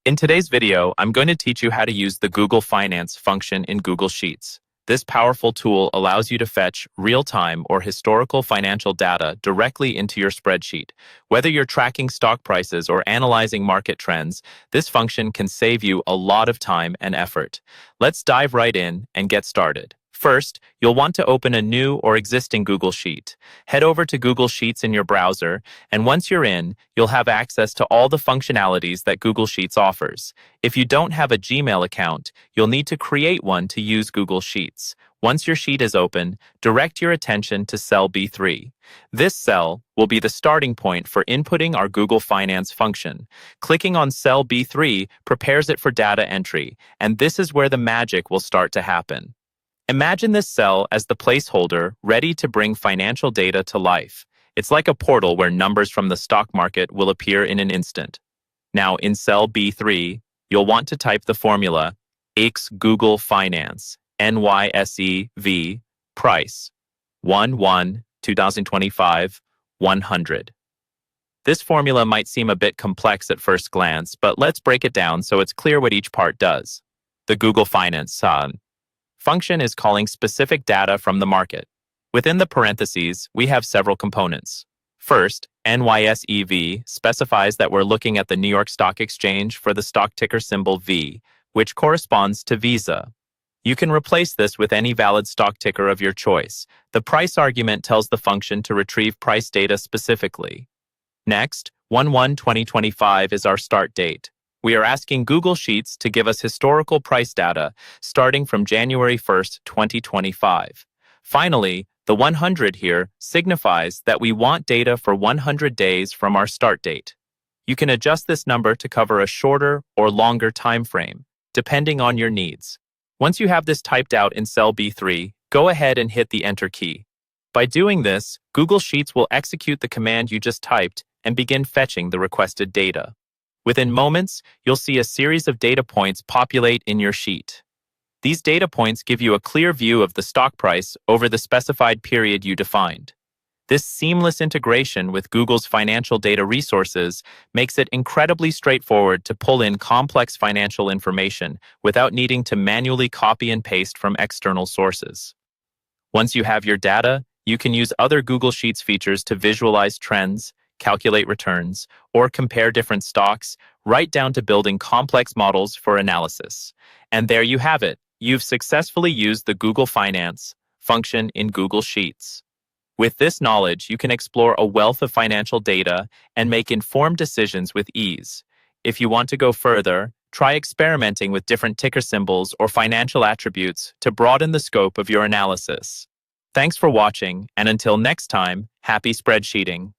In today's video, I'm going to teach you how to use the Google Finance function in Google Sheets. This powerful tool allows you to fetch real-time or historical financial data directly into your spreadsheet. Whether you're tracking stock prices or analyzing market trends, this function can save you a lot of time and effort. Let's dive right in and get started. First, you'll want to open a new or existing Google Sheet. Head over to Google Sheets in your browser, and once you're in, you'll have access to all the functionalities that Google Sheets offers. If you don't have a Gmail account, you'll need to create one to use Google Sheets. Once your sheet is open, direct your attention to cell B3. This cell will be the starting point for inputting our Google Finance function. Clicking on cell B3 prepares it for data entry, and this is where the magic will start to happen. Imagine this cell as the placeholder ready to bring financial data to life. It's like a portal where numbers from the stock market will appear in an instant. Now, in cell B3, you'll want to type the formula X Google Finance, NYSEV, price, 1/1/2025, 100. This formula might seem a bit complex at first glance, but let's break it down so it's clear what each part does. The Google Finance function is calling specific data from the market. Within the parentheses, we have several components. First, NYSEV specifies that we're looking at the New York Stock Exchange for the stock ticker symbol V, which corresponds to Visa. You can replace this with any valid stock ticker of your choice. The price argument tells the function to retrieve price data specifically. Next, 1/1/2025 is our start date. We are asking Google Sheets to give us historical price data starting from January 1st, 2025. Finally, the 100 here signifies that we want data for 100 days from our start date. You can adjust this number to cover a shorter or longer time frame, depending on your needs. Once you have this typed out in cell B3, go ahead and hit the Enter key. By doing this, Google Sheets will execute the command you just typed and begin fetching the requested data. Within moments, you'll see a series of data points populate in your sheet. These data points give you a clear view of the stock price over the specified period you defined. This seamless integration with Google's financial data resources makes it incredibly straightforward to pull in complex financial information without needing to manually copy and paste from external sources. Once you have your data, you can use other Google Sheets features to visualize trends, calculate returns, or compare different stocks, right down to building complex models for analysis. And there you have it. You've successfully used the Google Finance function in Google Sheets. With this knowledge, you can explore a wealth of financial data and make informed decisions with ease. If you want to go further, try experimenting with different ticker symbols or financial attributes to broaden the scope of your analysis. Thanks for watching, and until next time, happy spreadsheeting.